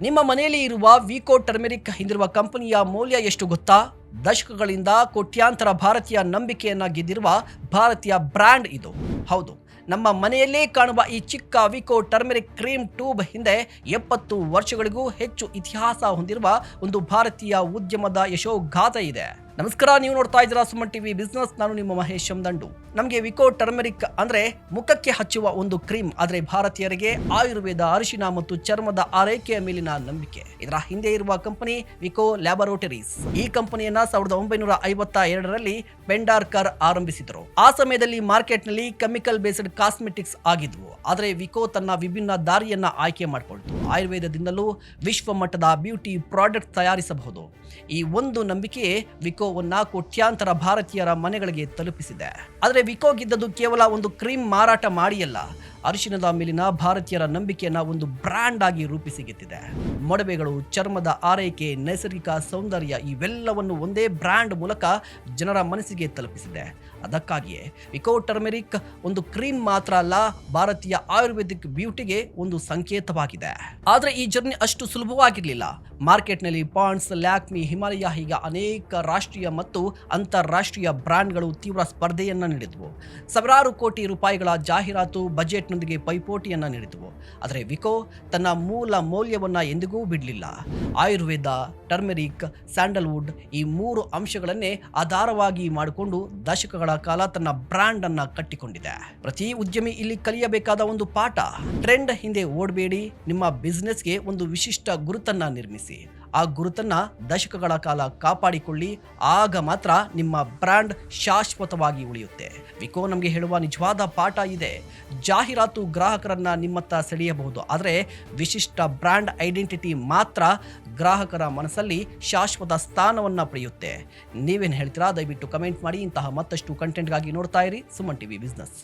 ನಿಮ್ಮ ಮನೆಯಲ್ಲಿ ಇರುವ ವಿಕೋ ಟರ್ಮೆರಿಕ್ ಹಿಂದಿರುವ ಕಂಪನಿಯ ಮೌಲ್ಯ ಎಷ್ಟು ಗೊತ್ತಾ? ದಶಕಗಳಿಂದ ಕೋಟ್ಯಾಂತರ ಭಾರತೀಯ ನಂಬಿಕೆಯನ್ನ ಗೆದ್ದಿರುವ ಭಾರತೀಯ ಬ್ರ್ಯಾಂಡ್ ಇದು. ಹೌದು, ನಮ್ಮ ಮನೆಯಲ್ಲೇ ಕಾಣುವ ಈ ಚಿಕ್ಕ ವಿಕೋ ಟರ್ಮೆರಿಕ್ ಕ್ರೀಮ್ ಟ್ಯೂಬ್ ಹಿಂದೆ 70 ವರ್ಷಗಳಿಗೂ ಹೆಚ್ಚು ಇತಿಹಾಸ ಹೊಂದಿರುವ ಒಂದು ಭಾರತೀಯ ಉದ್ಯಮದ ಯಶೋಗಾಥೆ ಇದೆ. ನಮಸ್ಕಾರ, ನೀವು ನೋಡ್ತಾ ಇದ್ದೀರಾ ಸುಮನ್ ಟಿವಿ ಬಿಸ್ನೆಸ್. ನಾನು ನಿಮ್ಮ ಮಹೇಶ್ ದಂಡು. ನಮಗೆ ವಿಕೋ ಟರ್ಮೆರಿಕ್ ಅಂದ್ರೆ ಮುಖಕ್ಕೆ ಹಚ್ಚುವ ಒಂದು ಕ್ರೀಮ್, ಆದ್ರೆ ಭಾರತೀಯರಿಗೆ ಆಯುರ್ವೇದ, ಅರಿಶಿನ ಮತ್ತು ಚರ್ಮದ ಆರೈಕೆಯ ಮೇಲಿನ ನಂಬಿಕೆ. ಇದರ ಹಿಂದೆ ಇರುವ ಕಂಪನಿ ವಿಕೋ ಲ್ಯಾಬೊರೇಟರೀಸ್. ಈ ಕಂಪನಿಯನ್ನ 1952ರಲ್ಲಿ ಪೆಂಡಾರ್ಕರ್ ಆರಂಭಿಸಿದರು. ಆ ಸಮಯದಲ್ಲಿ ಮಾರ್ಕೆಟ್ ನಲ್ಲಿ ಕೆಮಿಕಲ್ ಬೇಸ್ಡ್ ಕಾಸ್ಮೆಟಿಕ್ಸ್ ಆಗಿದ್ವು. ಆದ್ರೆ ವಿಕೋ ತನ್ನ ವಿಭಿನ್ನ ದಾರಿಯನ್ನ ಆಯ್ಕೆ ಮಾಡಿಕೊಳ್ತು. ಆಯುರ್ವೇದದಿಂದಲೂ ವಿಶ್ವ ಮಟ್ಟದ ಬ್ಯೂಟಿ ಪ್ರಾಡಕ್ಟ್ ತಯಾರಿಸಬಹುದು. ಈ ಒಂದು ನಂಬಿಕೆಯೇ ವಿಕೋವನ್ನ ಕೋಟ್ಯಾಂತರ ಭಾರತೀಯರ ಮನೆಗಳಿಗೆ ತಲುಪಿಸಿದೆ. ಆದರೆ ವಿಕೋ ಗಿದ್ದದ್ದು ಕೇವಲ ಒಂದು ಕ್ರೀಮ್ ಮಾರಾಟ ಮಾಡಿಯಲ್ಲ, ಅರಿಶಿನದ ಮೇಲಿನ ಭಾರತೀಯರ ನಂಬಿಕೆಯನ್ನ ಒಂದು ಬ್ರ್ಯಾಂಡ್ ಆಗಿ ರೂಪಿಸಿಗೆತ್ತಿದೆ. ಮೊಡವೆಗಳು, ಚರ್ಮದ ಆರೈಕೆ, ನೈಸರ್ಗಿಕ ಸೌಂದರ್ಯ ಇವೆಲ್ಲವನ್ನು ಒಂದೇ ಬ್ರ್ಯಾಂಡ್ ಮೂಲಕ ಜನರ ಮನಸ್ಸಿಗೆ ತಲುಪಿಸಿದೆ. ಅದಕ್ಕಾಗಿಯೇ ವಿಕೋ ಟರ್ಮೆರಿಕ್ ಒಂದು ಕ್ರೀಮ್ ಮಾತ್ರ ಅಲ್ಲ, ಭಾರತೀಯ ಆಯುರ್ವೇದಿಕ್ ಬ್ಯೂಟಿಗೆ ಒಂದು ಸಂಕೇತವಾಗಿದೆ. ಆದರೆ ಈ ಜರ್ನಿ ಅಷ್ಟು ಸುಲಭವಾಗಿರಲಿಲ್ಲ. ಮಾರ್ಕೆಟ್ನಲ್ಲಿ ಪಾಂಡ್ಸ್, ಲ್ಯಾಕ್ಮಿ, ಹಿಮಾಲಯ ಹೀಗೆ ಅನೇಕ ರಾಷ್ಟ್ರೀಯ ಮತ್ತು ಅಂತಾರಾಷ್ಟ್ರೀಯ ಬ್ರ್ಯಾಂಡ್ಗಳು ತೀವ್ರ ಸ್ಪರ್ಧೆಯನ್ನ ನೀಡಿದ್ವು. ಸಾವಿರಾರು ಕೋಟಿ ರೂಪಾಯಿಗಳ ಜಾಹೀರಾತು ಬಜೆಟ್ನೊಂದಿಗೆ ಪೈಪೋಟಿಯನ್ನ ನೀಡಿದ್ವು. ಆದರೆ ವಿಕೋ ತನ್ನ ಮೂಲ ಮೌಲ್ಯವನ್ನ ಎಂದಿಗೂ ಬಿಡಲಿಲ್ಲ. ಆಯುರ್ವೇದ, ಟರ್ಮೆರಿಕ್, ಸ್ಯಾಂಡಲ್ವುಡ್ ಈ 3 ಅಂಶಗಳನ್ನೇ ಆಧಾರವಾಗಿ ಮಾಡಿಕೊಂಡು ದಶಕಗಳ ಕಾಲ ತನ್ನ ಬ್ರ್ಯಾಂಡ್ ಅನ್ನ ಕಟ್ಟಿಕೊಂಡಿದೆ. ಪ್ರತಿ ಉದ್ಯಮಿ ಇಲ್ಲಿ ಕಲಿಯಬೇಕಾದ ಒಂದು ಪಾಠ: ಟ್ರೆಂಡ್ ಹಿಂದೆ ಓಡಬೇಡಿ, ನಿಮ್ಮ ಬಿಸ್ನೆಸ್ಗೆ ಒಂದು ವಿಶಿಷ್ಟ ಗುರುತನ್ನ ನಿರ್ಮಿಸಿ. ಆ ಗುರುತನ್ನ ದಶಕಗಳ ಕಾಲ ಕಾಪಾಡಿಕೊಳ್ಳಿ, ಆಗ ಮಾತ್ರ ನಿಮ್ಮ ಬ್ರ್ಯಾಂಡ್ ಶಾಶ್ವತವಾಗಿ ಉಳಿಯುತ್ತೆ. ವಿಕೋ ನಮಗೆ ಹೇಳುವ ನಿಜವಾದ ಪಾಠ ಇದೆ: ಜಾಹೀರಾತು ಗ್ರಾಹಕರನ್ನ ನಿಮ್ಮತ್ತ ಸೆಳೆಯಬಹುದು, ಆದರೆ ವಿಶಿಷ್ಟ ಬ್ರ್ಯಾಂಡ್ ಐಡೆಂಟಿಟಿ ಮಾತ್ರ ಗ್ರಾಹಕರ ಮನಸ್ಸಲ್ಲಿ ಶಾಶ್ವತ ಸ್ಥಾನವನ್ನ ಪಡೆಯುತ್ತೆ. ನೀವೇನು ಹೇಳ್ತೀರಾ? ದಯವಿಟ್ಟು ಕಮೆಂಟ್ ಮಾಡಿ. ಇಂತಹ ಮತ್ತಷ್ಟು ಕಂಟೆಂಟ್ಗಾಗಿ ನೋಡ್ತಾ ಇರಿ ಸುಮನ್ ಟಿವಿ ಬಿಸ್ನೆಸ್.